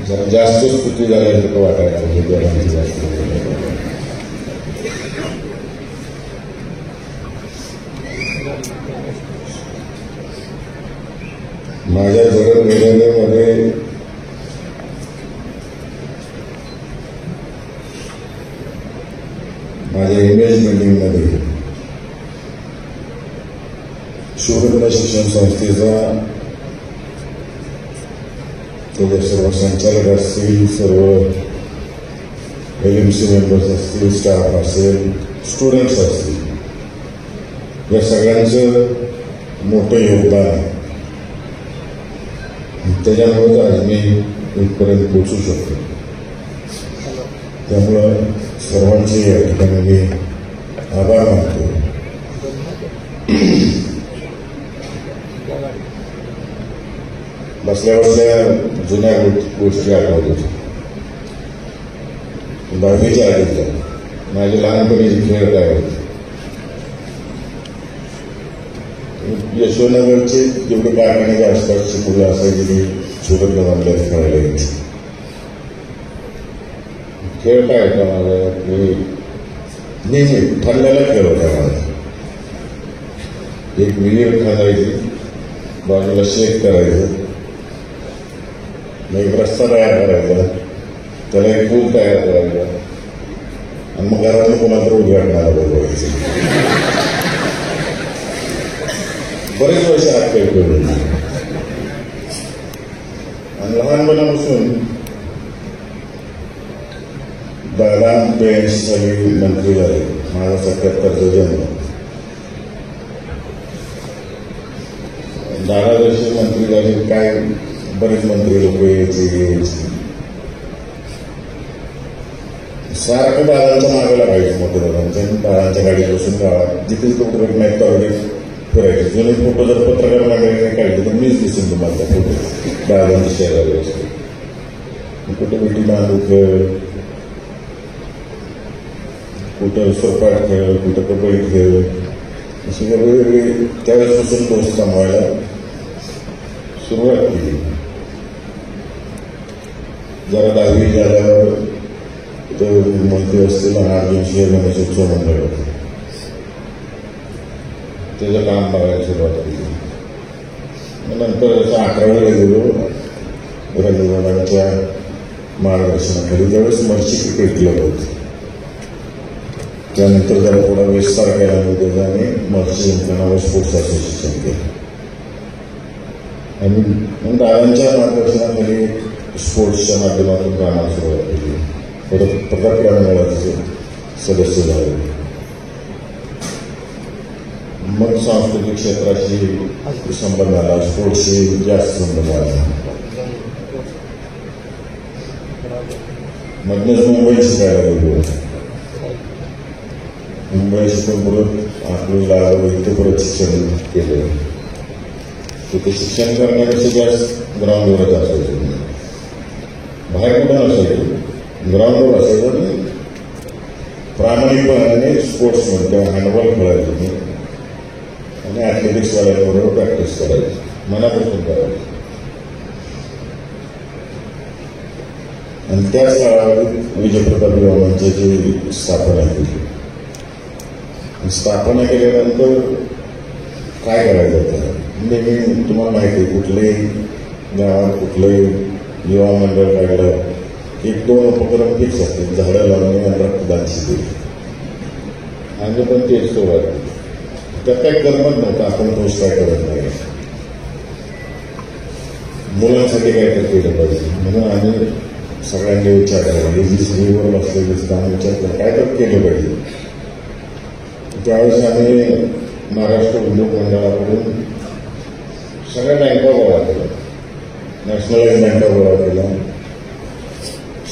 जरा जास्तच कृती झाल्यासारखं वाटायला लागलं जास्त. माझ्या जडणघडणीमध्ये माझ्या इमेज बिल्डिंगमध्ये शिवरत्न शिक्षण संस्थेचा त्याच्या सर्व संचालक असतील, सर्व LMC मेंबर्स असतील, स्टाफ असेल, स्टुडंट्स असतील, या सगळ्यांचं मोठं योगदान आहे. त्याच्यामुळेच आज मी इथपर्यंत पोचू शकतो. त्यामुळं सर्वांचे या ठिकाणी मी आभार मानतो. बसल्या बसल्या जुन्या गोष्टी आठवत होत्या. 10वीच्या आधीच्या माझे लहानपणीचे खेळ काय होते. यशवनगरचे जेवढे कारखान्याच्या आसपासची मुलं असायची ती सुरत गव्हाणल्यात खेळायला यायची. खेळ काय होता माझा, मी नेहमी ठरलेला खेळ होता माझा. एक विहीर खणायची, बाजूला शेत करायचं, मग एक रस्ता तयार करायचा, त्याला एक पूल तयार करायचा आणि मग घरातलं कोणाला उद्घाटनाला बोलवायचं. बरेच वर्ष हात खेळ खेळले आणि लहानपणापासून 82 साली मंत्री झाले. माझा 77चा जन्म. 12 वर्ष मंत्री झाले. काय बरेच मंत्री लोक यायचे. सारखं दादांच्या मागे लागायचं. मोठ्या दादांच्या दादांच्या गाडीत बसून गावात जिथे कुठे नाही तेवढे फिरायचे. जुने फोटो जर पत्रकार मंडळीने काढले तर मीच दिसून तुम्हाला फोटो दादांच्या शेजारी असतो. कुठं मिठी मांडू खेळ, कुठं सोपाट खेळ, कुठं कबड्डी खेळ, असे वेगवेगळे त्यावेळेसपासून दोस्त जमवायला सुरुवात केली. जरा 10वी झाल्यावर मंत्री असतील आणि अर्जुन सिंह गणेशोत्सव मंडळ होतं. त्याचं काम बघायला सुरुवात केली. नंतर 11वीला गेलो रंगदादांच्या मार्गदर्शनाखाली. त्यावेळेस मर्ची क्रिकेट क्लब होतं. त्यानंतर जरा थोडा विस्तार केला मी त्याचा आणि मर्ची नावावर स्पोर्ट्स असोसिएशन केलं. आणि मग दादांच्या मार्गदर्शनाखाली स्पोर्ट्सच्या माध्यमातून कामाला सुरुवात केली. परत प्रताप मेळाव्याचे सदस्य झाले. मग सांस्कृतिक क्षेत्राशी संबंध आला, स्पोर्ट्सशी जास्त संबंध आला. मधनच मुंबई शिकायला गेलो. मुंबई शिकून परत अकलूजला इथे परत शिक्षण केलं. तिथे शिक्षण करण्यापेक्षा जास्त ग्राउंडवरच असायचं. बाहेर कुठं नसायचं, ग्राउंडवर असायचं. आणि प्रामाणिकपणाने स्पोर्ट्समध्ये तेव्हा हँडबॉल खेळायचो मी आणि ॲथलेटिक्स वाल्याबरोबर प्रॅक्टिस करायची. मनापासून करायची. आणि त्याच काळात विजयप्रताप गव्हाणची स्थापना केली. स्थापना केल्यानंतर काय करायचं होतं, नेहमी तुम्हाला माहिती आहे कुठल्याही गावात कुठलंही युवा मंडळ काढलं 1-2 उपक्रम फिक्स असतील. झाडं लावणे आणि रक्तदान शिबिर. आम्ही पण तेच सुरुवात. त्यात काही करमत नव्हतं. आपण तोच काय करत नाही. मुलांसाठी काय तर केलं पाहिजे म्हणून आम्ही सगळ्यांनी विचार केला. स्त्रीवर बसलेली काम विचार केला काय तर केलं पाहिजे. त्यावेळेस आम्ही महाराष्ट्र उद्योग मंडळाकडून सगळ्या बँका गोळा केल्या. नॅशनलाइज बँका गोळा केल्या.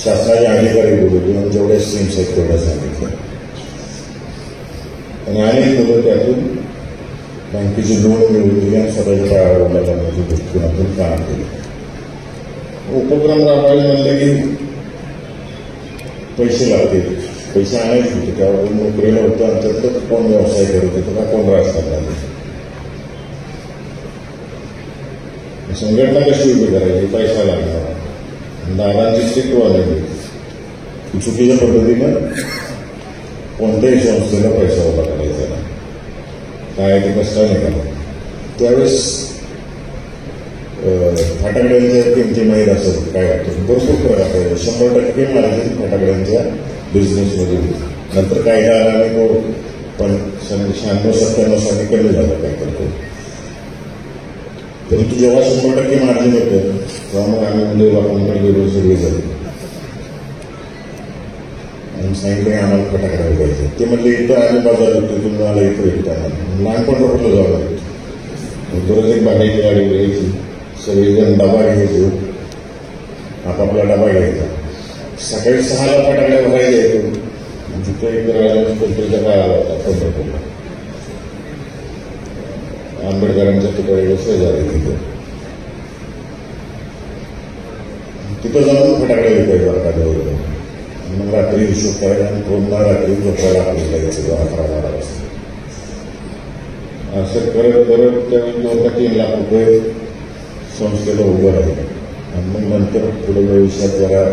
शासनाचे अधिकारी बोलवले आणि जेवढ्या स्कीम्स आहेत तेवढ्या सांगितल्या. आणि अनेक मुलं त्यातून बँकेची लोन मिळवून दिली आणि स्वतःच्या पायावर उभा करण्याच्या दृष्टिकोनातून काम केलं. उपक्रम राबवायला म्हणले की पैसे लागतील. पैसे आणायचे होते. त्यावर नोकरीला होतं. आमच्यात कोण व्यवसाय करत होतं का कोण राजकारणात. संघटना कशी उभी करायची, पैसा लागणार. दादांची स्ट्रिक्ट वाजवली की चुकीच्या पद्धतीनं कोणत्याही संस्थेला पैसा उभा करायचा नाही, काय ते कष्टाने करा. त्यावेळेस फटाकड्यांच्या किमती माहीत असत काय वाटतं, भरपूर फरक असायचा. 100% मार्जिन फटाकड्यांच्या बिझनेसमध्ये. नंतर काही काळाने तो पण 96-97 साली कमी झाला काय करतो. परंतु जेव्हा 100% मार्जिन होतं तेव्हा मग आम्ही म्हणजे लोकांकडे गेलो सगळे झाले आणि सांगितलं आम्हाला फटाकडा विकायचे. ते म्हणले इथं आम्ही बाजार विकतो, तुम्हाला इथं विकताना लहानपण कुठलं जावं लागतं. दररोज एक भाड्याची गाडी घ्यायची, सगळेजण डबा घ्यायचो, आपापला डबा घ्यायचा. सकाळी 6ला फटाकडे भरायला येतो. तिथं एक राजा काळाला होता पंढरपूरला, आंबेडकरांच्या तिकडे शेजारी तिथं जाऊन फटाकडे विकायचा. मग रात्री हिशोब करायला आणि पुन्हा रात्री झोपायला आपल्याला यायचं 11-12 वाजता. असं करत करत त्यावेळी 2 का 3 लाख रुपये संस्थेला उभं राहिले. आणि मग नंतर पुढे भविष्यात जरा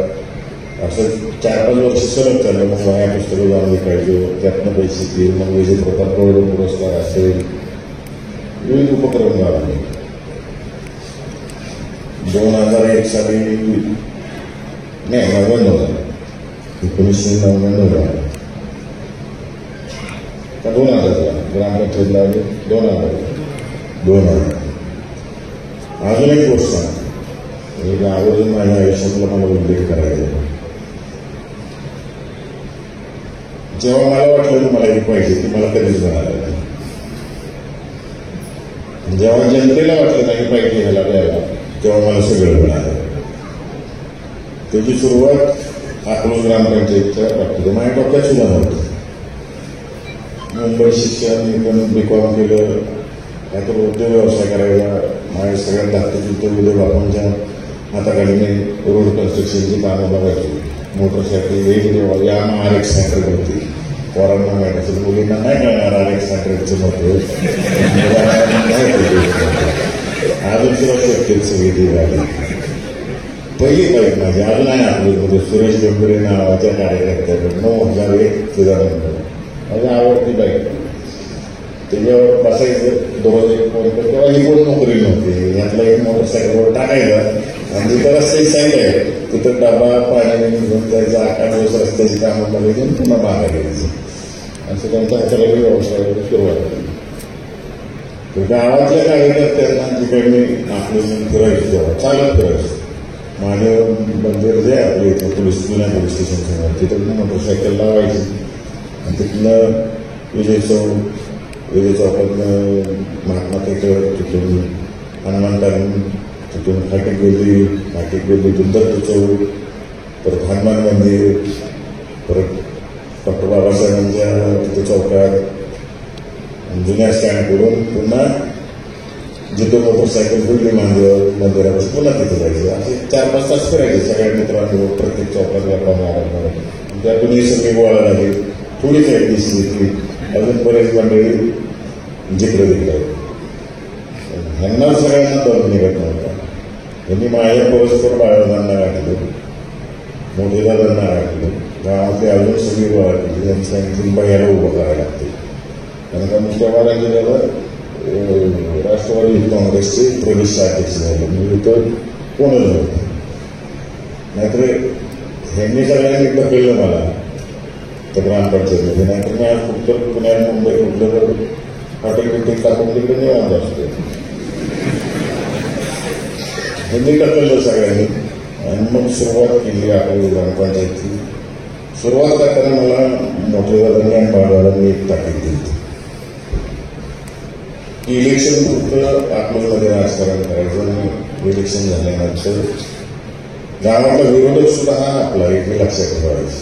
असं 4-5 वर्ष सलग चाललं. मग वह्या पुस्तकं जाऊन विकायचं, त्यातनं पैसे येईल. मग विजय प्रताप गौरव पुरस्कार असेल, विविध उपक्रम झाले. 2001 साली नाही 1999 का 2000 ग्रामपंचायतला आले 2000. अजून एक गोष्ट म्हणजे आवर्जून माझ्या आयुष्यातला मला उल्लेख करायचा. जेव्हा मला वाटलं की मला हे पाहिजे ती मला कधीच मिळालं नाही. जेव्हा जनतेला वाटलं नाही पाहिजे ह्याला द्यायला तेव्हा मला सगळं मिळालं. त्याची सुरुवात अकलूज ग्रामपंचायतच्या बाबतीत माझ्या डोक्यात सुद्धा नव्हतं. मुंबई शिक्षण मी पण B.Com केलं, काहीतरी उद्योग व्यवसाय करायला. माझ्या सगळ्यात धाकटे उद्योग बापांच्या हाताखाली मी रोड कन्स्ट्रक्शनची कामं बघायची. मोटरसायकल वेगवेगळे यामा RX सेंटर होती. पोरांना माहिती मुलींना नाही मिळणार RX सेंटरचं महत्व. अजून सुद्धा शक्यत सगळी ती गाडी पहिली बाईक माझी अजून आहे आपल्यामध्ये. सुरेश डोंगरे नावाच्या कार्यकर्त्याकडे 9001 चिदानंद माझी आवडती बाईक. त्याच्यावर बसायचं दररोज एक फोन करतो. तेव्हा ही कोण नोकरी नव्हती. यातला एक मोटरसायकलवर टाकायचा आणि तिथं रस्त्याची साईड आहे, तिथं डबा पाणी घेऊन जायचं. 8 दिवस रस्त्याची कामं बघायची पुन्हा मागा घ्यायचं. असं त्यांच्या हाताला व्यवसायाला सुरुवात झाली. गावातल्या कार्यकर्त्यांना तिकडे मी आपलं फिरायचं तेव्हा चालत फिरायचं. महादेव मंदिर जे आपल्या इथं जुन्या पोलीस स्टेशन समोर तिथं मोटरसायकल लावायची आणि तिथनं विजय चौकातनं महात्मा थिएटर, तिथून हनुमान, तिथून फाटिक गेली दत्त चौक, परत हनुमान मंदिर, परत डॉक्टर बाबासाहेबांच्या तिथे चौकात, जुन्या स्टँड करून पुन्हा जिथं मोटरसायकल फिरली मंदिरापासून पुन्हा तिथं जायचं. असे 4-5 तास फिरायचे सगळ्या मित्रांनी प्रत्येक चौकात गप्पा मारत. त्यातून ही सगळी गोळा झाली. थोडीच आहे दिसली अजून बरेच मंडळी जिकडे तिकडे. ह्यांना सगळ्यांना दर निघत नव्हता. यांनी माझ्या परस्पर बाळांना गाठलं, मोठे दादांना गाठलं, गावातले अजून सगळी गोळा केली. यांचं आणखी बाहेर उभं करायला लागते. कारण तेव्हा राज्याला राष्ट्रवादी काँग्रेसचे प्रदेशाध्यक्ष झाले. म्हणजे इथं कोणच नव्हतं. नाहीतर ह्यांनी सगळ्यांनी ढकललं मला त्या ग्रामपंचायतमध्ये. नाहीतर मी आज कुठं पुण्यात मुंबई कुठलं तर हॉटेल टाकून तिकडे निवांत असतो. ह्यांनी ढकललं सगळ्यांनी आणि मग सुरुवात केली आपली ग्रामपंचायतची. सुरुवात करताना मला मोठे दादांनी आणि बाळदादांनी एक ताकीद दिली. इलेक्शन फक्त आतमध्ये राजकारण करायचं आणि इलेक्शन झाल्यानंतर गावातला विरोधक सुद्धा हा आपला एक लक्षात ठेवायचं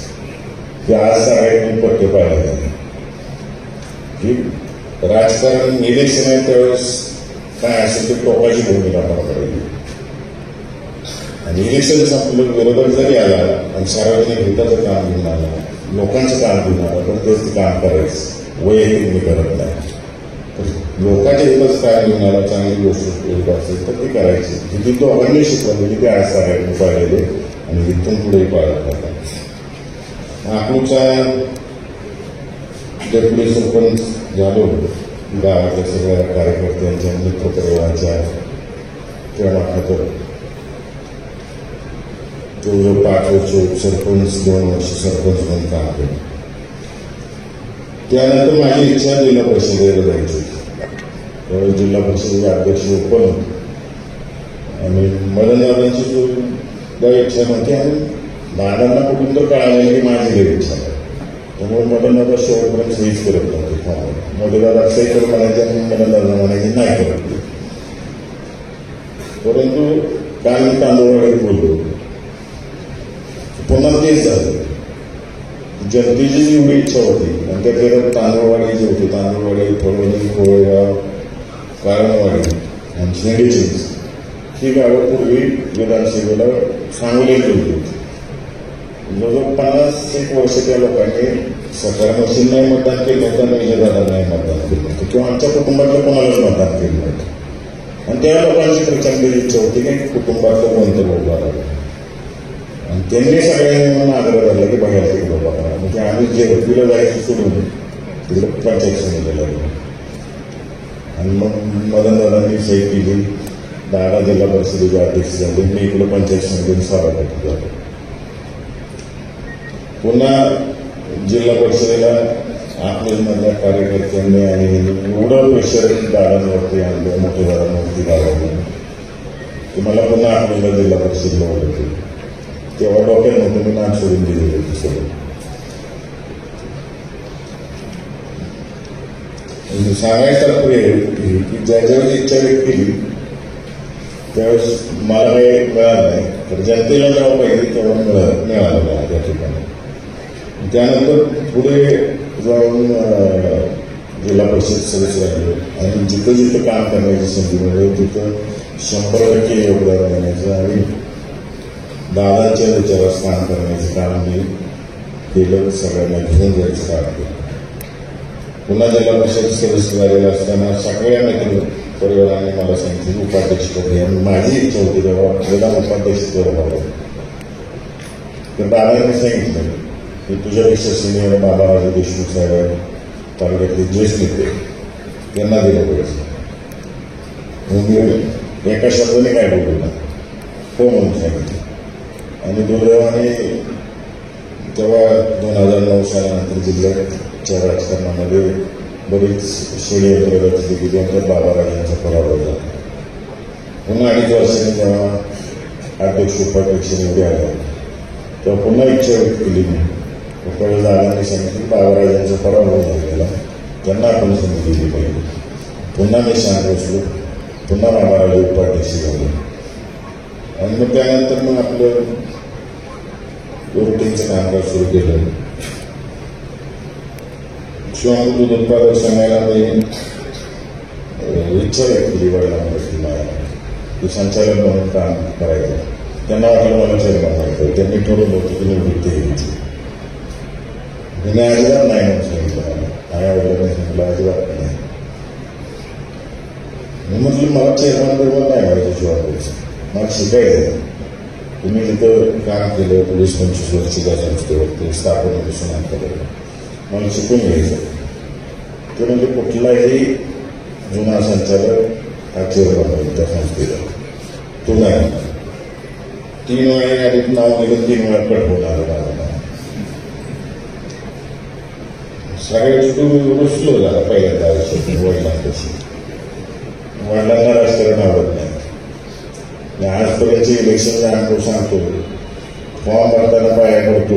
की आज सगळ्यांनी पट्टे पाळले की राजकारण इलेक्शन आहे त्यावेळेस काय असेल ते टोकाची भूमिका करायची. आणि इलेक्शन संपलं विरोधक जरी आला आणि सार्वजनिक हिताचं काम घेऊन आला, लोकांचं काम घेऊन आलं, पण तेच काम करायचं. वैयक्तिक मी करत नाही. लोकांच्या हितच काय घेऊन चांगली गोष्ट असेल तर ती करायची. जिथे तो अगण्य शिकवली ते आज सगळ्यांनी पाळलेले आणि इथून पुढेही पाळत होता. अकलूजचा डेप्युटी सरपंच झालो, गावातल्या सगळ्या कार्यकर्त्यांच्या मित्रपरिवाराच्या प्रेमाखातर जवळजवळ 5 वर्ष उपसरपंच, 2 वर्ष सरपंच म्हणून काम केलं. त्यानंतर माझी इच्छा जिल्हा परिषदेला जायची होती. त्यावेळी जिल्हा परिषदेचे अध्यक्ष पण आणि मदनदादांची सुद्धा इच्छा नव्हती आणि दादांना कुठून तर कळालेलं की माझी इच्छा नाही. त्यामुळे मदनदादा शेवटपर्यंत सहीच करत नव्हते. मदनदादा सही कर म्हणायचे आणि मदनदादा म्हणायचे नाही करत. परंतु काल मी तांदूळवाडीत बोललो, पुन्हा तेच झालं. जनतेची जी एवढी इच्छा होती आणि त्यातल्या तांदूळवाडी जी होती, तांदूळवाडी, फळवणी, कोळेगाव, कारणवाडी आणि शेंडेचिंच ही गावं पूर्वी विधानसभेला सांगोलीत गेली होती. जवळजवळ 50 वर्ष त्या लोकांनी सरकार मशीन नाही मतदान केलं नव्हतं, विजयदादा नाही मतदान केलं नव्हतं किंवा आमच्या कुटुंबातलं कोणालाच मतदान केलं नव्हतं. आणि त्या लोकांची प्रचंड इच्छा होती की कुटुंबातलं कोणतं उभा राहिलं. आणि त्यांनी सगळ्यांनी म्हणून आग्रह धरला की बाहेर तिकडे उभा करा. म्हणजे आम्ही जेवतीला जायचं सोडून तिकडे पंचायत समितीला गेलो आणि मग मदनदादांनी सही केली. दादा जिल्हा परिषदेचे अध्यक्ष झाले. मी इकडे पंचायत समितीने सभापती झालो. पुन्हा जिल्हा परिषदेला आपल्यामधल्या कार्यकर्त्यांनी आणि एवढं प्रेशर दादांवरती आणलं, मोठ्या दादांवरती गावाला की मला पुन्हा आपल्याला जिल्हा परिषदेला ओळखते. तेव्हा डॉक्टर नव्हतं, मी नाम सोडून दिलेली होती सगळं. सांगायचं तात्पर्य की ज्याच्यावेळी इच्छा व्यक्त केली त्यावेळेस मला काही मिळालं नाही, तर जनतेला जेव्हा पाहिजे तेव्हा मिळालं मला त्या ठिकाणी. त्यानंतर पुढे जाऊन जिल्हा परिषद सदस्य राहिले आणि जिथं जिथं काम करण्याची संधी मिळेल तिथं 100% योगदान देण्याचं आणि दादांच्या विचारास काम करण्याचं काम मी केलं. सगळ्यांना घेऊन जायचं काम केलं. पुन्हा जिल्हा परिषद सदस्य झालेलं असताना सगळ्या मित्र परिवाराने मला सांगितलं उपाध्यक्षपद घ्या. माझी इच्छा होती तेव्हा विधान उपाध्यक्षपद व्हावं. तर दादांनी सांगितलं की तुझ्यापेक्षा सिनियर बाबाराजे देशमुख साहेब तालुक्यातले ज्येष्ठ नेते त्यांना दिलं पाहिजे. मी एका शब्दाने काय बोलू ना हो म्हणून सांगितलं. आणि दुर्दैवाने तेव्हा 2009 सालानंतर जिल्ह्याच्या राजकारणामध्ये बरीच षडयंत्र रचली की ज्यांच्यात बाबाराजांचा पराभव झाला. पुन्हा 2.5 वर्षांनी जेव्हा अध्यक्ष उपाध्यक्ष निवडी आल्या तेव्हा पुन्हा इच्छा व्यक्त केली मी. त्यावेळेस दादांनी सांगितलं की बाबाराजांचा पराभव झालेला, त्यांना आपण संधी दिली पाहिजे. पुन्हा मी शांत बसलो, पुन्हा बाबाराजे उपाध्यक्ष झाले आणि मग त्यानंतर मग आपलं रुटीनचं कामकाज सुरू केलं. शिवांग दूध उत्पादक संघाला मी इच्छा व्यक्त केली वडिलांना की संचालक म्हणून काम करायचं. त्यांना वाटलं मला चेअरमन व्हायचं. त्यांनी ठरवलं होतं की निवृत्ती घ्यायची. मी अजिबात नाही म्हणून सांगितलं. मला आई वडिलांनी सांगितलं अजिबात नाही. मी म्हटलं मला चेअरमन बिरमन नाही व्हायचं शिवांगचं, मला शिकायचं. तुम्ही तिथं काम केलं 20-25 वर्ष त्या संस्थेवरती स्थापनेपासून आणलं, मला शिकून घ्यायचं. ते म्हणजे कुठलाही जुना संचालक हा चेअरमन होईल त्या संस्थेला. तो नाही 3 वेळा आधीच नाव गेलं, 3 वेळा कट होणार माझं. सगळ्यात तुम्ही रुसलो झाला पहिल्यांदा आयुष्यात वडिलांपाशी. वडिलांना राजकारण आवडत नाही. आजपर्यंतचे इलेक्शनचा अनुभव सांगतो. फॉर्म भरताना पाया पडतो,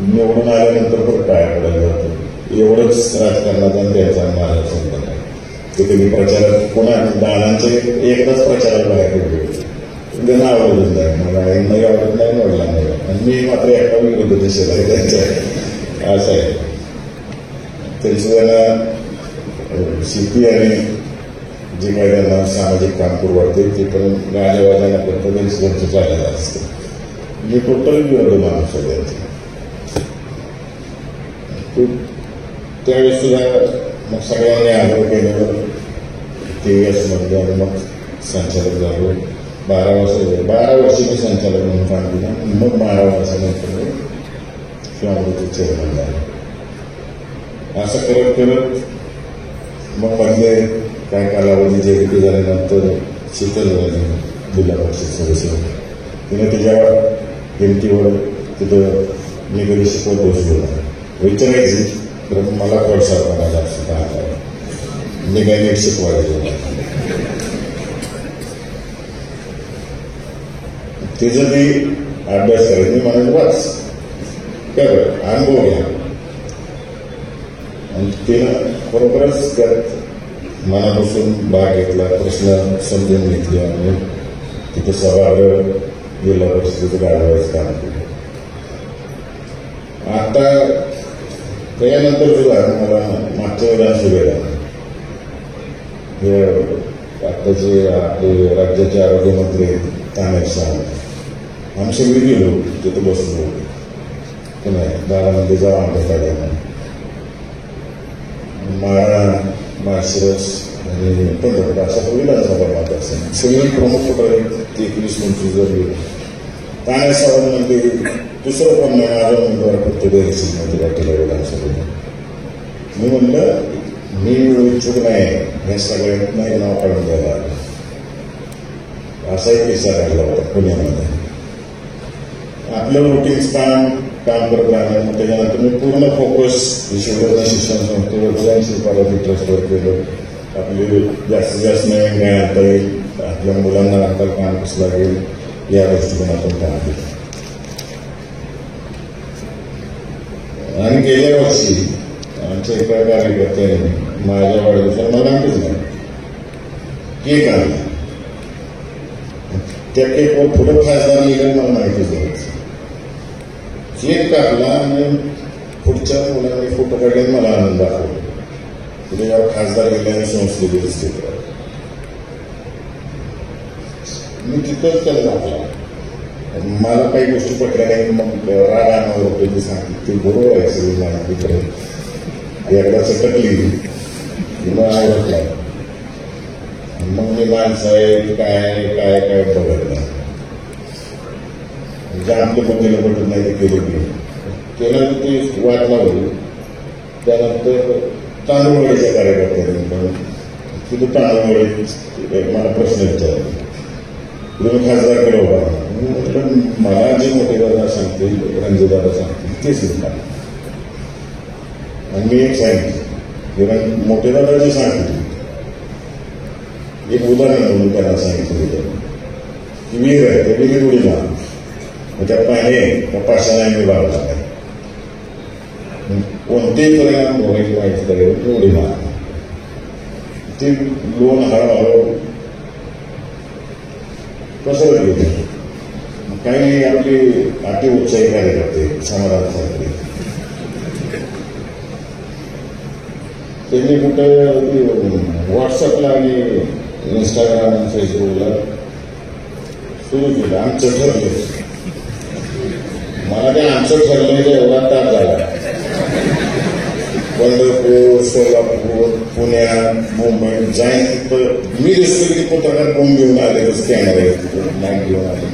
निवडून आल्यानंतर परत पाया पडायला जातो. एवढंच राजकारणाचा द्यायचा मला समजा नाही. ते कधी प्रचारात कोणा दादांचे एकदाच प्रचारात बाहेर पडले होते. त्यांना आवडतच नाही, मला आईंनाही आवडत नाही, वडिलांना आणि मी मात्र एका विरुद्ध दिशेत आहे त्यांच्या. असं आहे. त्यांची त्यांना शेती आणि जे काही त्यांना सामाजिक काम करू वाटते ते पण गाण्यावाजांना करतं त्यांचं चाललेलं असतं. मी टोटल विरोध माणूस आहे त्यांचा. त्यावेळेस सुद्धा मग सगळ्यांनी आग्रह केल्यावर TVS मध्ये आणि मग संचालक झालो. 12 वर्ष मी संचालक म्हणून काम केलं. मग 12 वर्षानंतर मी शिवामृतचे चेअरमन झाले. असं करत करत मग मधले काही कालावधी JDP झाल्यानंतर शीतल जिल्हा परिषद सदस्य तिने तिच्या हिमतीवर तिथं मी कधी शिकवत बसलो विचारायची तर मला प्रोत्साहन जास्त काय मी काही नीट शिकवायचं तिचं ती अभ्यास करायची. मी म्हणायचं वाच कर अनुभव घ्या. आणि तिनं बरोबरच त्यात मनापासून भाग घेतला, प्रश्न समजून घेतले आणि तिथं सभागृह जिल्हा परिषदेचं गाडवायचं काम केलं. आता त्यानंतर सुद्धा मला मागच्या विधानसभेला हे आताचे आपले राज्याचे आरोग्यमंत्री तानाजी सावंत आम्ही सगळे गेलो तिथे बसलो की नाही दारामध्ये जाऊ आमच्या कार्याला माळा माळशिरस आणि पंढरपूर अशा विधानसभा मतदारसंघ सगळे प्रमुख कुठे 21-25 जर गेलो. तानाजी सावंत म्हणजे दुसरं पण नाही माझा उमेदवार फक्त गैरसिंग वाटेला विधानसभेला. मी म्हणलं मी इच्छुक नाही हे सगळ्यात नाही नाव काढून द्यायला असा एक किस्सा घडला होता पुण्यामध्ये. आपलं रुटीन काम करत राहणार. त्याच्यानंतर मी पूर्ण फोकस शिवराज शिक्षण संस्थेवर आणि शिल्पाला ट्रस्टवर केलं. आपली जास्तीत जास्त नवीन काय आणता येईल, आपल्या मुलांना आता काम कसं लागेल या दृष्टिकोनातून काम केलं. आणि गेल्या वर्षी आमच्या एका कार्यकर्त्याने माझ्या वाढदिवसाला मला आणतच नाही केक आणला. त्या केकवर पुढं खासदार लिहिलं मला माहितीच द्यायचं. केक कापला आणि पुढच्या मुलांनी फोटो काढले मला आनंद दाखवला. त्याच्यावर खासदार गेल्याने संस्थेची दिसते. मी तिथंच त्याला दाखला. मला काही गोष्टी पटल्या नाही. मग राग आणावर होतो ते सांगते ते बरोबर आहे सगळी माहिती करत एकदा चटकली मग आवडत नाही. मग मी माणसं आहे काय काय काय बघत नाही. म्हणजे आपल्या बंदीला पटत नाही ते केलं की त्यानंतर ती वाट लावली. त्यानंतर तांदूळवाडीच्या कार्यकर्त्यांनी पण तिथं तांदूळवाडी मला प्रश्न विचारला तुम्ही खासदार केलं होता. म्हटलं मला जे मोठे दादा सांगतील रणजितदादा सांगतील तेच लिहिला. आणि मी एक सांगितलं मोठे दादा जे सांगतील एक उदाहरण म्हणून त्यांना सांगितलं की विहीर आहे त्या विहीर उडी मार मग त्यात पाणी आहे त्या पाशाने मी बाळला आहे कोणतेही परिणाम व्हायची माहिती करायला उडी मार. ते लोन हळूहळू कसं गेले. काही आपली अति उत्साही कार्यकर्ते समाधान सारखे त्यांनी कुठं व्हॉट्सअपला आणि इंस्टाग्राम आणि फेसबुकला सुरू केलं. आमचं ठरलं. मला ते आमचं ठरलेलं एवढा ताप झाला. पंढरपूर सोलापूर पुण्यात मुंबई जाईन तिथं मी दिसतो की पत्रकार कोण घेऊन आले तर स्कॅनर आहे माईक घेऊन आले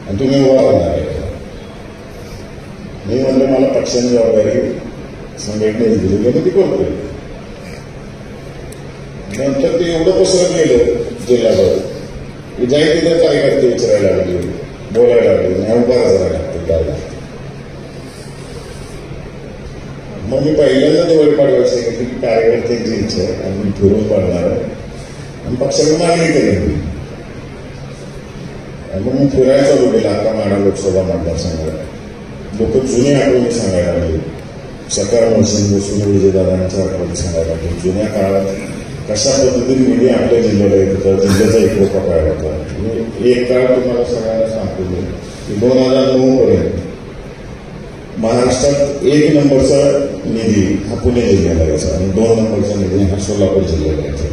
आणि तुम्ही उभा राहणार आहे. मी म्हणलं मला पक्षाने जबाबदारी संघटनेच दिली मी ती करतोय. नंतर ते एवढं पसरत गेलं जिल्ह्यावर की जाईन तिथे कार्यकर्ते विचारायला लागले बोलायला लागले नाही उभा राहायला लागते काय. मग मी पहिल्यांदा दिवाळी पाडवायचं की कार्यकर्त्यांची इच्छा आहे आणि मी फिरून पाडणार आहे आणि पक्षाने मागणी केली. मग मी फिरायला चालू केला. आता माडा लोकसभा मतदारसंघाला लोक जुनी आठवणी सांगायला लागली. सकाळ मनसिंग बसून विजयदादांच्या आठवणी सांगायला लागली. जुन्या काळात कशा पद्धतीने मीडिया आपल्या जिल्ह्याला येत होता जिल्ह्याचा एक लोक पाहिला होता. एक काळ तुम्हाला सगळ्यांना सांगतो की 2009 पर्यंत महाराष्ट्रात 1 नंबरचा निधी हा पुणे जिल्ह्याला यायचा आणि 2 नंबरचा निधी हा सोलापूर जिल्ह्याला यायचा.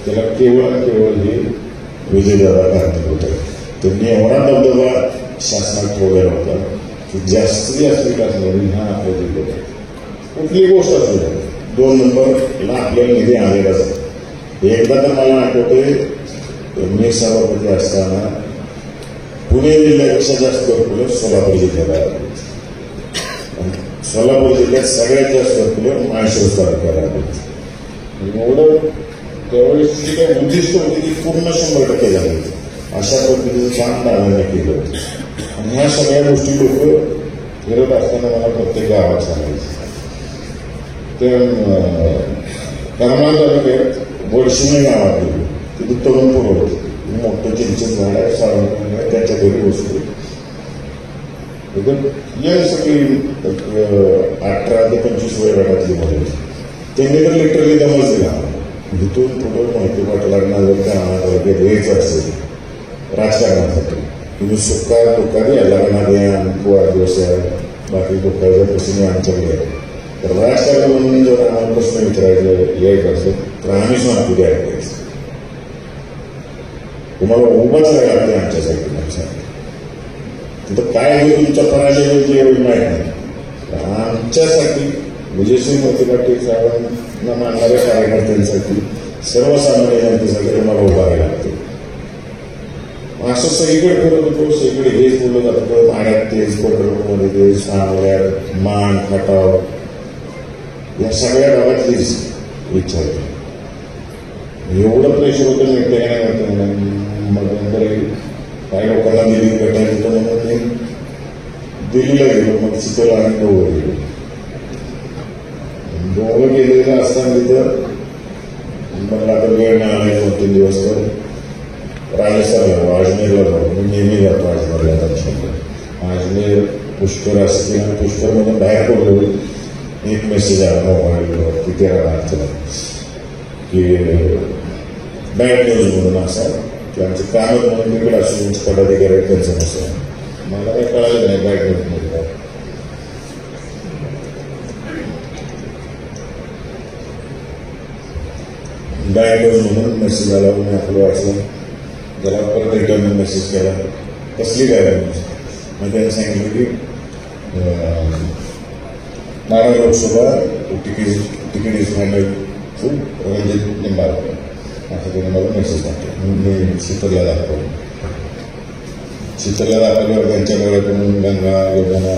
त्याला केवळ हे विजयदादा कारणीभूत होते. त्यांनी एवढा दबदबा शासनात ठेवलेला होता की जास्तीत जास्त विकास निधी हा आपल्या जिल्ह्यात कुठलीही गोष्ट असू द्या 2 नंबरला आपल्याला निधी आलेलाच आहे. एकदा तर मला आठवते मी सभापती असताना पुणे जिल्ह्यापेक्षा जास्त घरकुलं सोलापूर जिल्ह्याला आली. सोलापूर जिल्ह्यात सगळ्यात जास्त घरकुलं माळशिरस तालुक्याला आली. एवढं त्यावेळेस काही उद्दिष्ट होती की पूर्ण 100% झाली. अशा पद्धतीचं काम दादांनी केलं होतं. आणि ह्या सगळ्या गोष्टी लोक फिरत असताना मला प्रत्येक गावात सांगायचं. तर करमाळ तालुक्यात वडशिंगे गावात गेलो. तिथे तरुण पोरं होते. मोठं चिंचण झाड आहे, सावंत त्याच्या घरी बसतो. या सगळी 18 ते 25 वय गटातली मुलं त्यांनी तर लिटरली दमच दिला. इथून पुढं माहिती पाटलांना जर त्या तालुक्यात यायचं असेल राजकारणासाठी तुम्ही सुखात दुःखात या लग्नात या वाढदिवस आहे बाकी दुःखाच्या प्रश्न आमच्याकडे आहे. तर राजकारण म्हणून जर आम्हाला प्रश्न विचारायचं यायचं असेल तर आम्ही सांगतो द्या ऐकायचं. तुम्हाला उभाच राहायला लागते आमच्यासाठी. लक्षात तिथं काय होईल तुमच्या पराजय होईल एवढी माहीत नाही. आमच्यासाठी विजयसिंह मोहिते पाटील साहेबांना मानणाऱ्या कार्यकर्त्यांसाठी सर्वसामान्य जनतेसाठी तुम्हाला उभा राहायला लागते. असं सगळीकडे करत होतो. सगळीकडे हेच बोललं जातं. माड्यात तेच पेट्रोलमध्ये तेच सांगल्यात मान खटाव या सगळ्या गावातलीच इच्छा होती. एवढं प्रेशर होतं मिळते नाही. मग नंतर काही लोकांना दिल्लीत भेटायचं होतं म्हणून मी दिल्लीला गेलो. मग चितोला आणि डोंगर गेलो. डोंगर गेलेलं असताना तिथं मला आता वेळ मिळाला 2-3 दिवस तर राजस्थानला अजमेरला जाऊ. मी नेहमी जातो अजमेरला दर्शनला. अजमेर पुष्कर असते आणि पुष्करमधून बाहेर पडलो. एक मेसेज आला मोबाईलवर तिथे राहणार की बॅड न्यूज म्हणून असा की आमचं कामच म्हणून तिकडे असून पदाधिकारी आहेत त्यांचं नसं. मला काही कळालं नाही बॅड न्यूजमध्ये काय. बॅड न्यूज म्हणून मेसेज आला. मी आपलं वाचलं. त्याला परत रिटर्न मेसेज केला. कसली काय न्यूज. मग त्यांनी सांगितलं की Madha Lok Sabha ticket is final to Ranjit Nimbalkar असं त्यांनी मला मेसेज टाकला. मी शीतलला दाखवलं. शीतलला दाखवल्यावर त्यांच्या घरातून गंगा योजना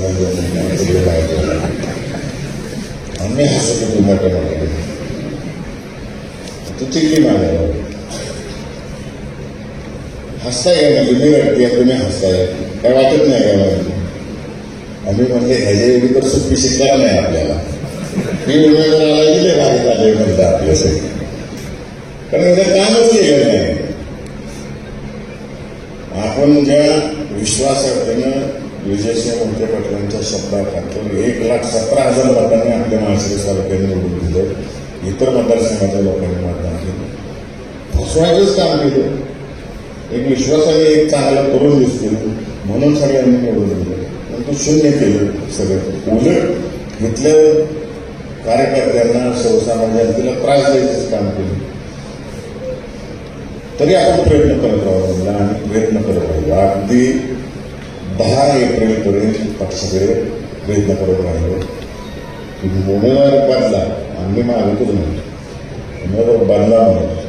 सगळे बाहेर गेला. आम्ही हसत होतो मोठ्या मोठ्या. तू चिल्ली मागायला हसताय का म्हणजे मी वाटते तुम्ही हसताय काय वाटत नाही का म्हणजे. आम्ही म्हणजे ह्याच्या एवढी तर सोपी शिकणार नाही आपल्याला. मी उमेदवाराला गेले बाहेर आले म्हणता आपल्यासाठी कारण एवढं कामच केलं नाही. आपण ज्या विश्वासार्थीनं विजयसिंह मोहिते पाटलांच्या शब्दात आपण 1,17,000 मतांनी आपल्या माळशिरस तालुक्याने निवडून दिलं. इतर मतदारसंघाच्या लोकांनी मतदान केलं. फसवायचंच काम केलं. एक विश्वासाने एक चांगला तरुण दिसतो म्हणून सगळ्यांनी निवडून दिलं. पण शून्य केलं सगळं. उलट इथल्या कार्यकर्त्यांना सर्वसामान्य जनतेला त्रास द्यायचंच काम केलं. तरी आपण प्रयत्न करत राहू आणि प्रयत्न करत राहिलो. अगदी 10 एप्रिलपर्यंत पक्षाकडे प्रयत्न करत राहिलो. उमेदवार बदला आम्ही मागतच नाही. उमेदवार बदला म्हणून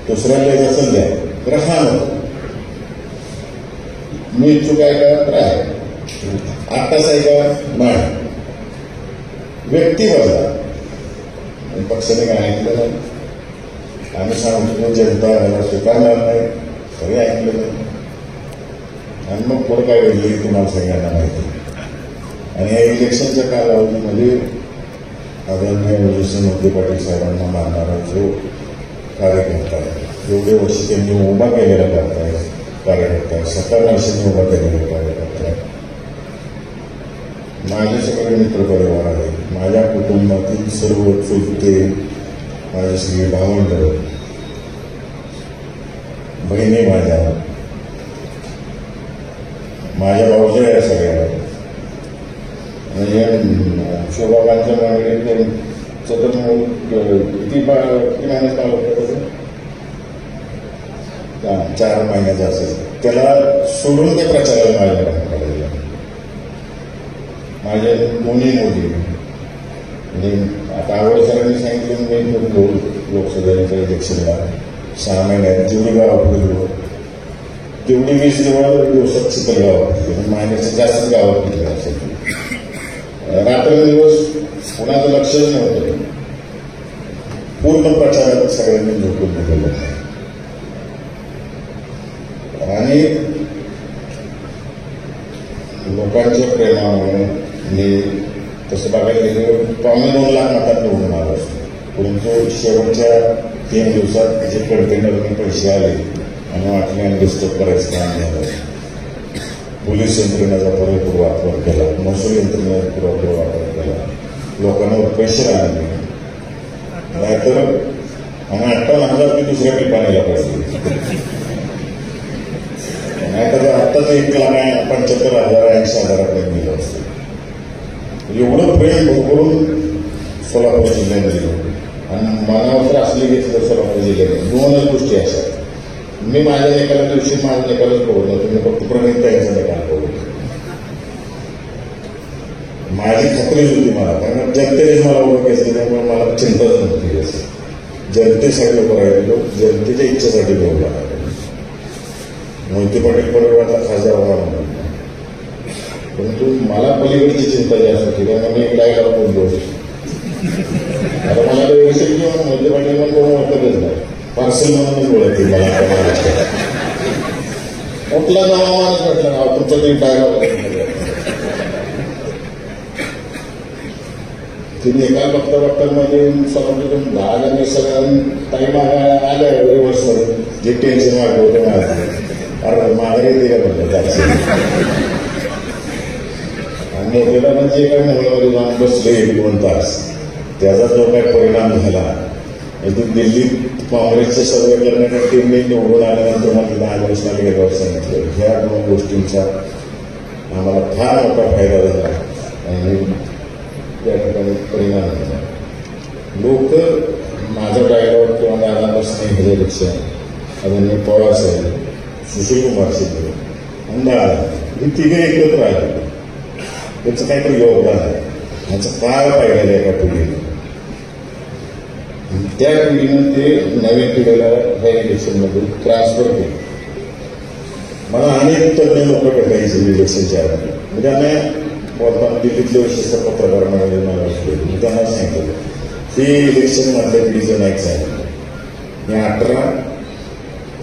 दुसऱ्याला द्यायचं असेल द्या तर हा नको. मी इच्छुक आहे का तर आहे. आत्ताच आहे का नाही. व्यक्ती बदला. पक्षाने काय ऐकलं नाही. आम्ही सांगतो जनता याला स्वीकारणार नाही तरी ऐकलं नाही. आणि मग पुढे काय वेगळी तुम्हाला सगळ्यांना माहिती. आणि या इलेक्शनच्या कालावधीमध्ये आदरणीय विजयसिंह मोहिते पाटील साहेबांना मानणारा जो कार्यकर्ता आहे एवढे वर्ष त्यांनी उभा केलेला कार्यकर्ता आहे. 17 वर्षांनी उभा केलेला कार्यकर्ता आहे. माझे सगळे मित्रपरिवार आहे. माझ्या कुटुंबातील सर्व चुलते माझे सगळे भावंड बहिणी माझ्या भाऊच्या या सगळ्या म्हणजे शोभाबांच्या मागे सतत किती महिन्यात काम होतं 4 महिन्याचं असेल. त्याला सोडून ते प्रचाराला माझ्या माझे दोन्ही मुली म्हणजे आता आवड सरांनी सांगितलं मी बोल लोकसभेच्या इलेक्शनला 6 महिन्यात जेवढी गावात गेलो तेवढी 20 दिवसात चित्र गावात गेली, महिन्याच्या जास्त गावात गेले असेल. रात्रंदिवस कुणाचं लक्षच नव्हतं. पूर्ण प्रचारात सगळ्यांनी झोपून दिलेलं आणि लोकांच्या प्रेमामुळे मी तसं बघायला गेलं 2.25 लाख मतात निवडून आलो असतो. परंतु शेवटच्या 3 दिवसात जे कंटेनरने पैसे आले आणि वाटल्याने डिस्टर्ब करायचं काम झालं. पोलीस यंत्रणेचा पुरेपूर वापर केला, महसूल यंत्रणेचा पुरेपूर वापर केला, लोकांवर प्रेशर आले नाहीतर आणि 58,000 ती दुसऱ्या ठिकाणीला पाहिजे नाहीतर आत्ताच 1,75,000 80,000 दिलं असतं. एवढं प्रेम भरभरून सोलापूर जिल्ह्यात दिलं आणि मनावर तर असली घेतलं सोलापूर जिल्ह्यात 2च गोष्टी अशा. मी माझ्या एकाला दिवशी माझ्या एकालाच बघतो, तुम्ही फक्त प्रणित त्यांचा निकाल बघू. माझी खात्रीच होती मला, कारण जनतेनेच मला ओळखायचं त्यामुळे मला चिंताच नव्हती. जनतेसाठी उभं राहिलेलो, जनतेच्या इच्छेसाठी उभं राहिलेलो. मोहिते पाटील परिवाराला खासदार व्हावा म्हणून, परंतु मला पलीकडची चिंता जास्त होती कारण मी डायलॉग बोललो. आता मला व्यवस्थित किंवा मोहिते पाटील म्हणून कोण ओळखतच नाही, पार्सल म्हणूनच ओळखते मला. कुठला नाव माणूस म्हटलं ना तुमचा तरी डायलॉग तिने एका बघता मध्ये समोरून 10 सगळं टाईम आल्या रिव्हर्समध्ये जे टेन्शन वाटलं होतं माझं अरे माघारी येते का म्हटलं आणि मोठेला जे काही मुलामध्ये जाऊन बसले 1-2 तास त्याचा जो काही परिणाम झाला दिल्लीत काँग्रेसचे सर्वे करण्याच्या टीमने निवडून आल्यानंतर मला 10 दिवसाला गेल्यावर सांगितलं. ह्या 2 गोष्टींचा आम्हाला फार मोठा फायदा झाला आणि त्या ठिकाणी परिणाम झाला. लोक माझा डायलॉग किंवा दादापासून ह्याच्यापेक्षा आदरणीय पवार साहेब, सुशीलकुमार शिंदे आणि दादा हे तिघे एकत्र आले. त्याचं काहीतरी योगदान आहे, ह्याचा फार फायदा आहे एका पिढीने. त्या पिढीनं ते नवीन पिढीला ह्या इलेक्शनमध्ये ट्रान्सफर केलं. मला अनेक तज्ञ लोक भेटायचे इलेक्शनच्या आधी. म्हणजे आम्ही बोलताना दिल्लीतले विशेष पत्रकार मिळाले मला मी त्यांना सांगितलं की इलेक्शन मधल्या पिढीचं नाही सांगितलं. मी 18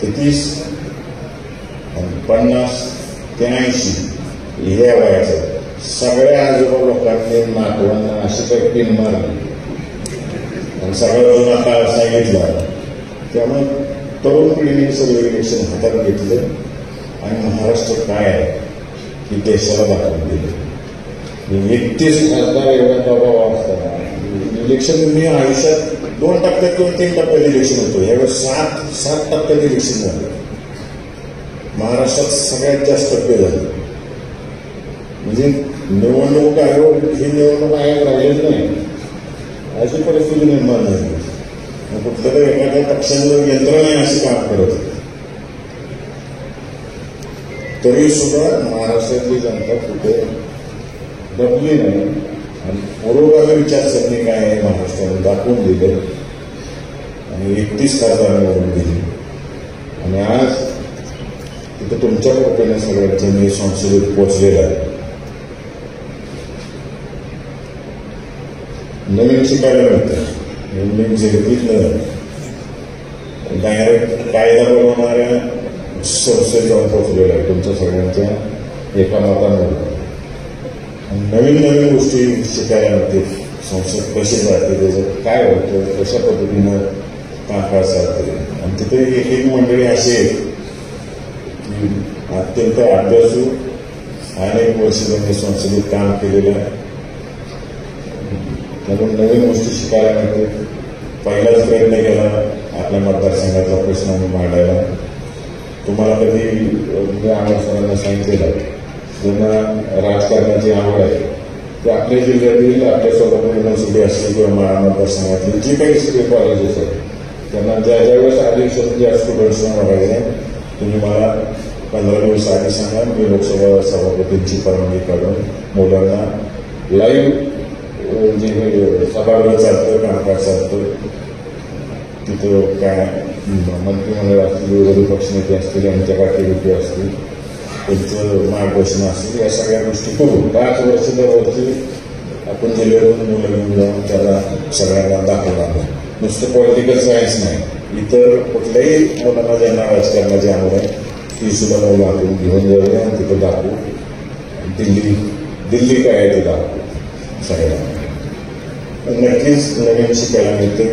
ते 30 आणि 50 ते 80 ह्या वयाचं सगळ्या आजोबा लोकांनी नातवांना अशी काही पिन मारली आणि सगळं जुना काळ सांगितला. त्यामुळे तरुण पिढीने सगळं इलेक्शन हातात घेतलं आणि महाराष्ट्र काय आहे की देशाला दाखवून दिलं. 31 खासदार एवढा दबाव असताना इलेक्शन मी आयुष्यात 2 टप्प्यात किंवा 3 टप्प्यात इलेक्शन होतो. यावेळेस 7 टप्प्यात इलेक्शन झालं. महाराष्ट्रात सगळ्यात जास्त टप्पे झाले. म्हणजे निवडणूक आयोग ही निवडणूक आयोग राहिलेच नाही अशी परिस्थिती निर्माण झाली. कुठल्या तरी एखाद्या पक्षानं यंत्रणा अशी काम करत होती. तरी सुद्धा महाराष्ट्रातली जनता कुठे दबली नाही आणि पूर्वगामी विचारसरणी काय आहे महाराष्ट्राने दाखवून दिलं आणि 31 खासदार निवडून दिली. आणि आज तिथं तुमच्या कृपेने सगळ्यांच्या मी संसदेत पोचलेला आहे. नवीन शिकायला मिळतं. नवीन जगतीतलं डायरेक्ट कायदा बनवणाऱ्या संस्थेत जाऊन पोचलेला आहे तुमच्या सगळ्यांच्या एका मतांवर. नवीन गोष्टी शिकायला मिळते. संसद कशी जाते, त्याचं काय होतं, कशा पद्धतीनं कामकाज चालते. आणि तिथे एक मंडळी अशी आहे की अत्यंत अभ्यासू अनेक वर्ष त्यांनी संसदेत काम केलेलं आहे. त्यातून नवीन गोष्टी शिकायला मिळते. पहिलाच प्रयत्न केला आपल्या मतदारसंघाचा प्रश्न आम्ही मांडायला. तुम्हाला कधी आम्हाला सरांना सांगितलेलं ज्यांना राजकारणाची आवड आहे ते आपल्या जिल्ह्यातील आपल्या सोलापूर युनिव्हर्सिटी असली किंवा महारा मतदारसंघातली जी काही सगळे कॉलेजेस आहेत त्यांना ज्यावेळेस आधी ज्या स्टुडंट्सना बघायचं आहे तुम्ही मला 15 दिवस आधी सांगा. मी लोकसभा सभापतींची परवानगी काढून मुलांना लाईव्ह जे सभागृह चालतं, कामकाज चालतं, तिथं काय मंत्रिमंडळ असतील, विरोधी पक्षनेते असतील, यांच्या पाठीविटी असतील, त्यांचं मार्गदर्शन असेल, या सगळ्या गोष्टी करू. 5 वर्ष दरवर्षी आपण जिल्ह्यातून मुलं घेऊन जाऊन त्याला सगळ्यांना दाखवणार नाही. नुसतं पॉलिटिकल सायन्स नाही, इतर कुठल्याही मुलांना ज्यांना राजकारणाची आवड आहे ती सुद्धा मुलं आपण घेऊन जाऊया आणि तिथं दाखवू. दिल्ली काय आहे ते दाखवू सगळ्यांना. नक्कीच नवीन शिकायला मिळते.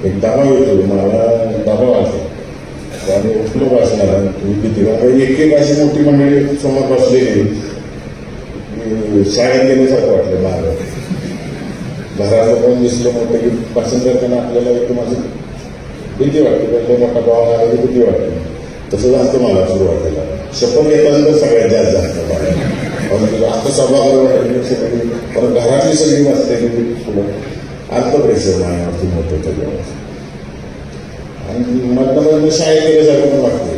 एक दबाव येतो, मला दबाव असतो आणि उपयोग असणार भीती. एक अशी मोठी मंडळी समोर बसलेली शाळेत गेल्यासारखं वाटलं मला. घराला पण दिसलं मोठं की पसंत करताना आपल्याला एकदम असं भीती वाटते. तो मोठा भाव आला की भीती वाटते. तसं जास्त मला सुरुवातीला शपथ घेताना सगळ्यात जास्त जास्त मला आता सभागृह सगळी पण घरातली सगळी बसलेली पुढं अर्थप्रेशर माझ्यावरती मोठं त्याच्यावर. आणि मधनं शाळेत गेल्यासारखं पण वाटते.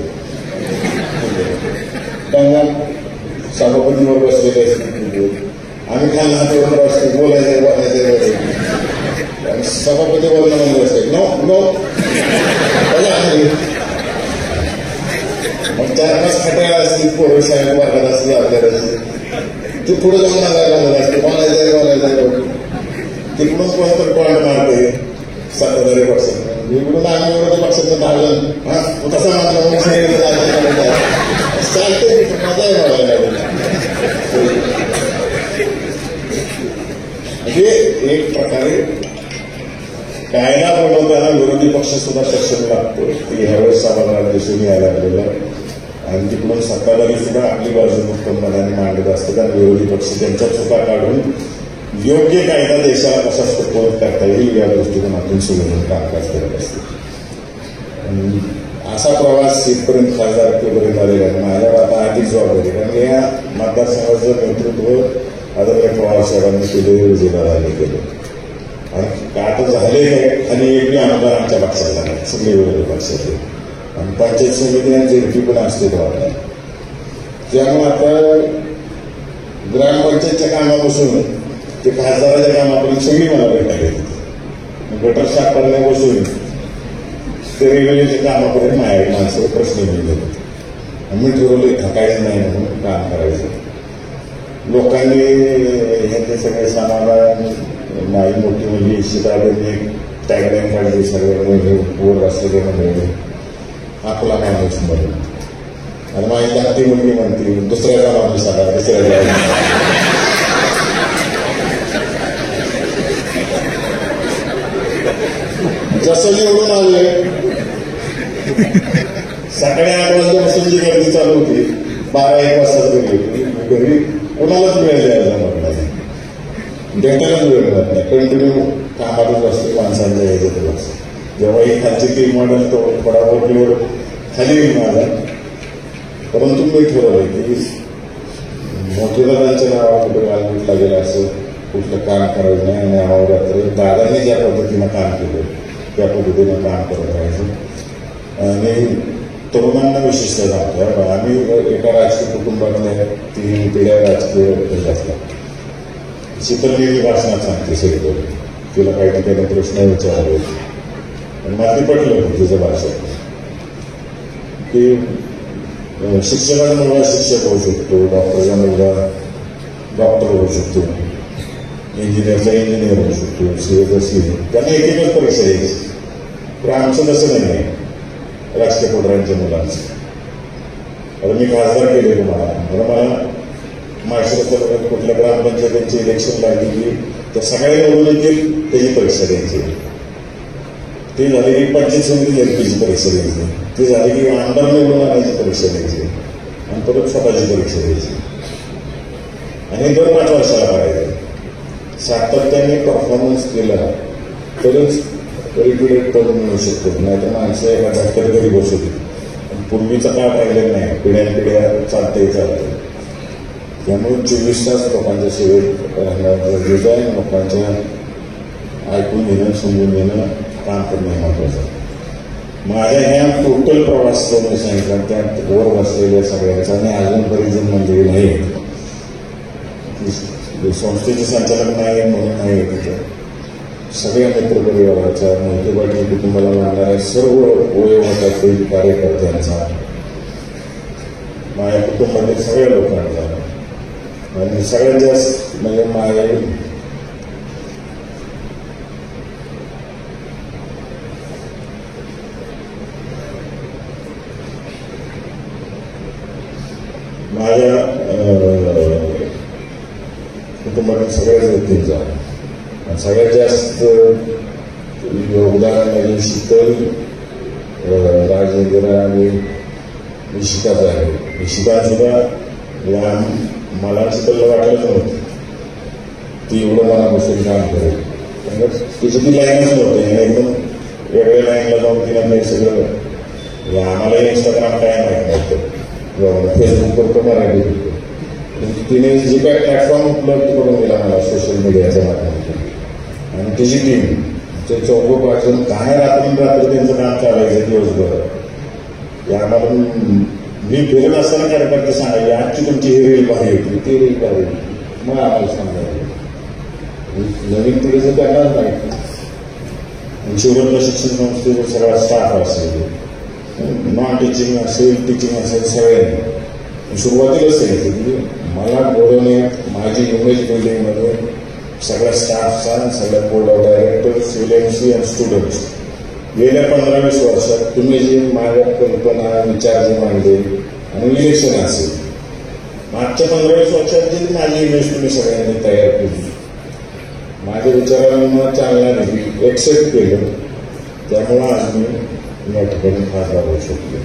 त्यांना सभापतीवर बसलेले असते, आम्ही खाल्ला हातावर असतो, बोलायचं आणि सभापती बोलणं म्हणजे असते नो नो. मग 4-5 खटाळ्या असतील, पोरं शाळेत वर्गात असतील, आपल्याला ते पुढे जाऊन लागायला असते, बोलायचं तिकडून कोणतं पॉईंट मारते सत्ताधारी पक्षात, इकडून आम्ही विरोधी पक्षाचं धावलं तसं मानलं चालते. मजा आहे मला. म्हणजे एक प्रकारे कायदा बनवताना विरोधी पक्ष सुद्धा सक्षम लागतो. की ह्यावेळेस सभागृहात दिसून यायला लागलेलं. आणि तिकडून सत्ताधारी सुद्धा आपली बाजू मुक्तपणाने मांडत असतात आणि विरोधी पक्ष त्यांच्या चुका काढून योग्य कायदा देशाला कसा सुपौध करता येईल या दृष्टिकोनातून सुरू कामकाज करत असते. असा प्रवास इथपर्यंत खासदारकीपर्यंत आलेला आहे. माझ्यावर आता अधिक जबाबदारी, कारण या मतदारसंघाचं नेतृत्व आदरणीय पवार साहेबांनी केले, विजयदादांनी केले. आणि आता झाले आणि एकही आमदार आमच्या पक्षाला नाही, सगळे विरोधी पक्षाचे. आणि पंचायत समिती आणि जेडपी पण असते वाटत. त्यामुळे आता ग्रामपंचायतच्या कामापासून ते खासदाराच्या कामापर्यंत सगळी मला भेटायला येते. गटर साफ करण्यापासून ते रेल्वेच्या कामापर्यंत माझ्या माणसं प्रश्न मिळले. मी ठरवलं थकायचं नाही म्हणून काम करायचं. लोकांनी ह्याचे सगळे समाधान माझी मोठी मुलगी सीताबाईंनी टॅगलाईन काढली, सगळे म्हणजे वर असलेले म्हणजे आपला माणूस म्हणून. आणि माझी धाकटी मुलगी म्हणते दुसऱ्याचा माणूस आला, दुसऱ्याचा. जसं निवडून आले सकाळी 8 वाजल्यापासून जी गर्दी चालू होती 12-1 वाजता गेली घरी कोणालाच वेळ द्यायला म्हटलं नाही, भेटायलाच वेळ मिळत नाही. कंटिन्यू कामातच असते, माणसांच्या याच्यातच असते. जेव्हा ही खालची टीम मॉडेल तो फटाफट निवड खाली येईल माझा. परंतु मी ठरवलं की मोठेदारांच्या नावावर कुठे वालमीटला गेला असं कुठलं काम करायचं नाही. आणि अहोरात्र दादांनी ज्या पद्धतीनं काम केलं त्या पद्धतीनं काम करत राहायचं. आणि तरुणांना विशेषतः सांगतो, आम्ही एका राजकीय कुटुंबातल्या 3 पिढ्या राजकीय असतात. शीतल नेहमी भाषणात सांगते सगळीकडे, तिला काही ठिकाणी प्रश्न विचारले आणि मला ते पटलं तिच्या भाषेत की शिक्षकाचा मुलगा शिक्षक होऊ शकतो, डॉक्टरचा मुलगा डॉक्टर होऊ शकतो, इंजिनियरचा इंजिनियर होऊ शकतो, सीएचा सीए. त्यांना एकच परीक्षा द्यायची. पण आमचं तसं नाही आहे राजकीय पुढाऱ्यांच्या मुलांचं. आता मी खासदार केले तुम्हाला, मला महाराष्ट्र तालुक्यात कुठल्या ग्रामपंचायतींची इलेक्शन लागली की त्या सगळ्या निवडून येतील त्याची परीक्षा द्यायची. ते झाले की पंचायत समिती एलपीची परीक्षा द्यायची. ते झाले की आमदार निवडून आणायची परीक्षा द्यायची आणि परत स्वतःची परीक्षा द्यायची. आणि दर 5 वर्षाला करायचं. सातत्याने परफॉर्मन्स केला तरच रिपिटेड पद मिळू शकतो. नाही तर माणसं एका झटक्यात घरी बसवली. पूर्वीचा काळ राहिलेला नाही, पिढ्यानपिढ्या चालते. त्यामुळे 24 तास लोकांच्या सेवेत राहणं गरजेचं आहे. लोकांच्या ऐकून घेणं, समजून घेणं, काम करणं महत्वाचं आहे. माझ्या ह्या टोटल प्रवास मी सांगितला त्यात वर बसलेल्या सगळ्यांचा आणि अजून बरीच जण मंडळी नाही संस्थेचे संचालक नाही म्हणून नाही तिथं सगळ्या मित्रपरिवाराच्या मोहिते पाटील कुटुंबाला मानणाऱ्या सर्व वयोगटातील कार्यकर्त्यांचा माझ्या कुटुंबातील सगळ्या लोकांचा आणि सगळ्यात जास्त म्हणजे माझ्या कुटुंबातील सगळ्याच व्यक्तींचा सगळ्यात जास्त योगदान म्हणजे शीतल राजेंद्र आणि निशिकाचं आहे. निशिका सुद्धा मला शीतलला वाटलंच नव्हतं ती एवढं मनापासून काम करेल. तिची ती लाईनच नव्हती एकदम वेगळ्या लाईनला जाऊन तिला नाही सगळं आम्हाला इंस्टाग्राम काय माहीत नव्हतं फेसबुकवर तर मराठी तिने जे काय प्लॅटफॉर्म उपलब्ध करून दिला मला सोशल मीडियाच्या माध्यमातून आणि तिची टीम ते चौघं पाठवून काय रात्री त्यांचं काम चालायचं दिवसभर आम्हाला मी फिरत असताना कार्यकर्ते सांगायचे आजची तुमची ही रील भारी होती ती रील भारी होती मग आम्हाला सांगायचं नवीन पिढीचं करणार नाही. शिवराज प्रशिक्षण संस्थेचा सगळा स्टाफ असेल नॉन टीचिंग असेल टीचिंग असेल सगळ्यांनी सुरुवातीलाच सांगितलं की मला बोलवण्यात माझी इमेज बिल्डिंगमध्ये सगळ्या स्टाफचा सगळ्या बोर्ड ऑफ डायरेक्टर्स एलएमसी आणि स्टुडंट्स गेल्या 15-20 वर्षात तुम्ही जी माझ्या कल्पना विचार जे मांडले आणि इलेक्शन असेल मागच्या 15-20 वर्षात जी माझी इमेज तुम्ही सगळ्यांनी तयार केली माझ्या विचारांना चालना दिली एक्सेप्ट केलं त्यामुळं आज मी या ठिकाणी खासदार होऊ शकतो.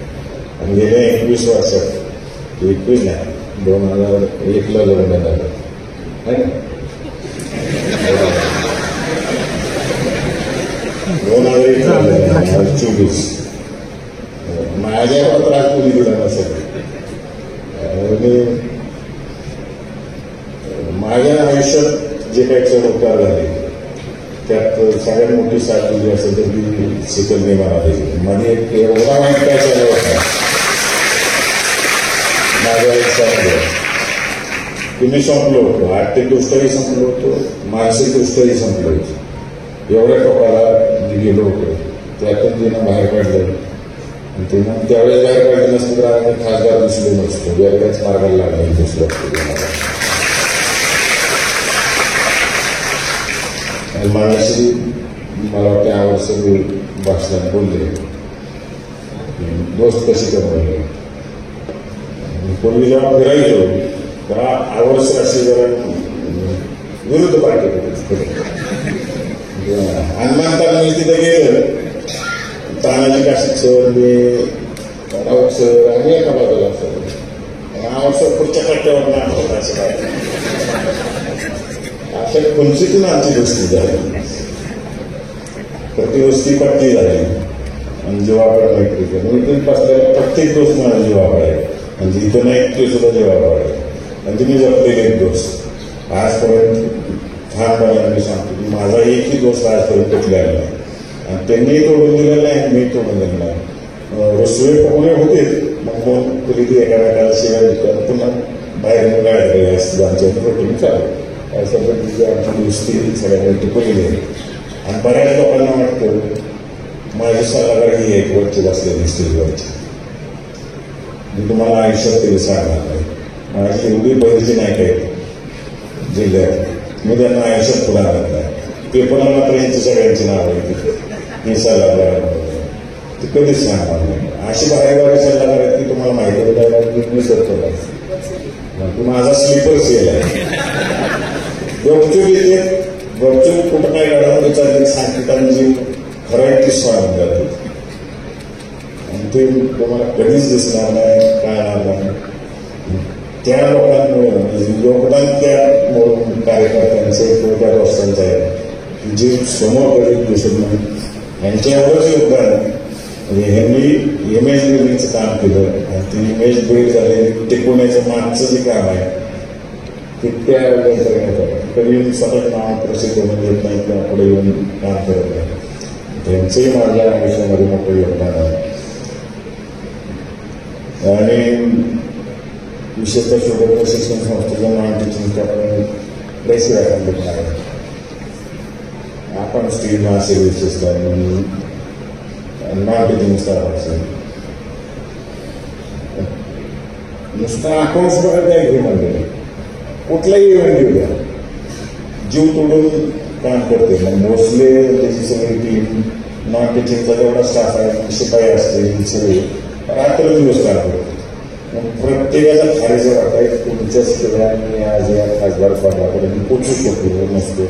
आणि गेल्या 21 वर्षात 21 नाही 2001ला लग्न झालं आहे ना 2024 माझ्या त्रास कोणी दिला नसेल. माझ्या आयुष्यात जे काही चढउतार झाले त्यात सगळ्यात मोठी साथ दिली असेल तर ती शीतलने मला दिली. मध्ये एक एवढा वाईट काय चालू होता माझ्या आयुष्यामध्ये की मी संपलो होतो आर्थिकदृष्ट्याही संपलो होतो मानसिकदृष्ट्याही संपलो होतो. एवढ्या टोकाला मी गेलो होतो त्यातून तिनं बाहेर काढलं तिनं त्यावेळेस बाहेर काढलं नसतं तर आम्ही खासदार दिसलो नसतो वेगळ्याच मार्गाला लागले दिसलो आणि माझ्याशी मला वाटतं आवडसं भाषणात बोलले दोस्त कशी करवले. पूर्वी जेव्हा फिरायचो तेव्हा आवडसं अशी जरा विरुद्ध पार्टी हनुमानताना मी तिथे गेलं तानाजी काशीद सर मी राऊत सर आणि एका बाजूला सर आवडसं पुढच्या कट्ट्यावर नाही असं काय अशा कोणतीतून आमची दोस्ती झाली प्रतिवस्ती पट्टी झाली आणि जीवाकडे मैत्री केली. इथून बसलेला प्रत्येक दोस्त माझा जीवाकडे आहे म्हणजे इथं नाही ते सुद्धा जीवाकडे आहे आणि तुम्ही जपलेले एक दोस्त आजपर्यंत ठामपणाने मी सांगतो की माझा एकही दोस्त आजपर्यंत तुटलेला नाही आणि त्यांनीही तोडून दिलेलं नाही आणि मी तोडून दिलेलं नाही. रसोई पकडे होते मग कोण कधी एकामेकाला शिवाय देतात पुन्हा बाहेर गाड्या असतील आमच्या प्रोटीन चालू अशा पद्धतीची आमची दोस्ती सगळ्यांना टिकवलेली आहे. आणि बऱ्याच लोकांना वाटतं माझी सल्लागार ही एक वरची बसलेली स्टेजवरची मी तुम्हाला आयुष्यात तरी सांगणार नाही. माझी एवढी बहिणीची नाही काही जिल्ह्यात मी त्यांना आयुष्यात पुढे आणत नाही. पेपरला मात्र यांची सगळ्यांची नावं येते ही सल्लागार ती कधीच सांगणार नाही. अशी बाहेर सल्लागार आहेत की तुम्हाला माहिती द्यायला मी करतो माझा स्लीपर्स येईल आहे गपचूप येते गपचूप कुठं काय काढावं विचारले सांगितलं खरं ती सांगून जाते आणि ते तुम्हाला कधीच दिसणार नाही काय नाही. त्या लोकांमुळे योगदान त्या कार्यकर्त्यांचे किंवा त्या दोस्तांचं आहे जे समोर कधीच दिसत नाही यांच्या एवढंच योगदान म्हणजे ह्यांनी इमेज बिल्डिंगचं काम केलं आणि ती इमेज बिल्ड झाली टिकवण्याचं मागचं जे काम आहे ते त्या यंत्रणेत कधी सतत नाव प्रसिद्ध होऊन येत नाही किंवा पुढे येऊन काम करत नाही. त्यांचंही माझ्या आयुष्यामध्ये मोठं योगदान आहे. आणि विशेषतः शिवराज प्रशिक्षण संस्थेच्या नॉन टीचिंग स्टाफ कुठल्याशिवाय हल्लं नाही. आपण स्टील असेल विशेषतः नॉन टिचिंग स्टाफ असेल नुसतं अकाउंट्स बघत नाही घे म्हणले कुठलाही इव्हेंट घेऊ द्या जीव तोडून काम करते. मग मोस्टली त्याची सगळी टीम नॉन टिचिंगचा जेवढा स्टाफ आहे शिपाई असतील सगळे रात्र दिवस काम करते. मग प्रत्येकाला खारीचं वाटाय तुमच्या सगळ्यांनी आज या खासदार पदापर्यंत पोचू शकलो नसतो.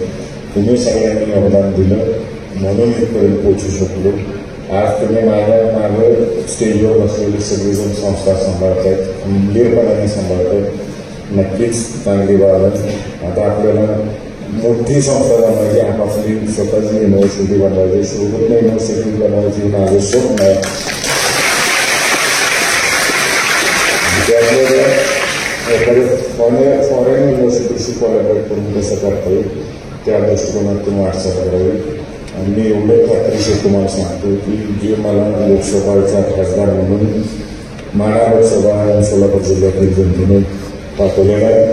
तुम्ही सगळ्यांनी योगदान दिलं म्हणून इथपर्यंत पोचू शकलो. आज तुम्ही माझ्या मागं स्टेजवर बसलेले सगळेजण संस्था सांभाळतायत, खंबीरपणाने सांभाळतायत. नक्कीच चांगली बाब आहे. आता आपल्याला मोठी संस्था बनवायची, आपापली स्वतःची युनिव्हर्सिटी बनवायची, सोबत युनिव्हर्सिटी बनवायची माझं स्वप्न आहे. त्यामुळे एखाद्या फॉरेन युनिव्हर्सिटीशी कोलॅबरेट करून कसं करता येईल त्या दृष्टिकोनातून वाटचाल करावी. आणि मी एवढं खात्रीशीर तुम्हाला सांगतो की जे मला लोकसभाचा खासदार म्हणून माढा लोकसभा आणि सोलापूर जिल्ह्यातील जनतेने पाठवलेला आहे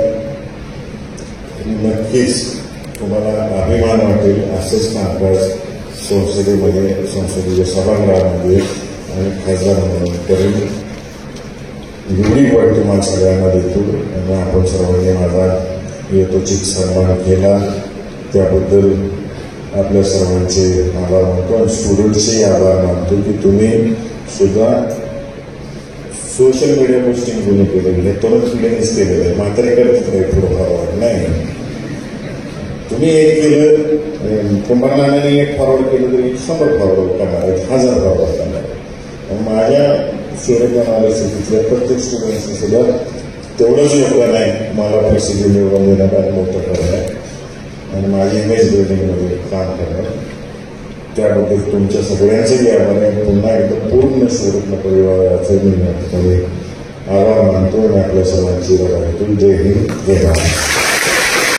नक्कीच तुम्हाला अभिमान वाटेल. असंच कामकाज संसदीय सभागृहामध्ये आणि खासदार म्हणून करेल. एवढी वाईट तुम्हाला सगळ्यांना देतो आणि आपण सर्वांनी माझा यथोचित सन्मान केला त्याबद्दल आपल्या सर्वांचे आभार मानतो आणि स्टुडंटचे आभार मानतो की तुम्ही सुद्धा सोशल मीडिया पोस्टिंग कोणी केलेली आहे, तरुण पिढीनेच केलेलं आहे. मात्र करत काही फॉरवर्ड नाही. तुम्ही एक केलं कुंभारनाने एक फॉरवर्ड केलं तरी 100 फॉरवर्ड करणार आहेत, 1000 फॉरवर्ड करणार आहेत. माझ्या शहरातल्या युनिव्हर्सिटीतल्या प्रत्येक स्टुडंट्सनी सुद्धा तेवढंच योगदान आहे मला प्रसिद्धी मिळवून देण्यात आणि मोठं करणं आणि माझी इमेज बिल्डिंगमध्ये काम करणं. त्याबद्दल तुमच्या सगळ्यांचेही आभार आहे. पुन्हा एकदा पूर्ण सुरत्न परिवाराचं मी आभार मानतो आणि आपल्या सर्वांची रजा घेतो. जय हिंद, जय महाराष्ट्र.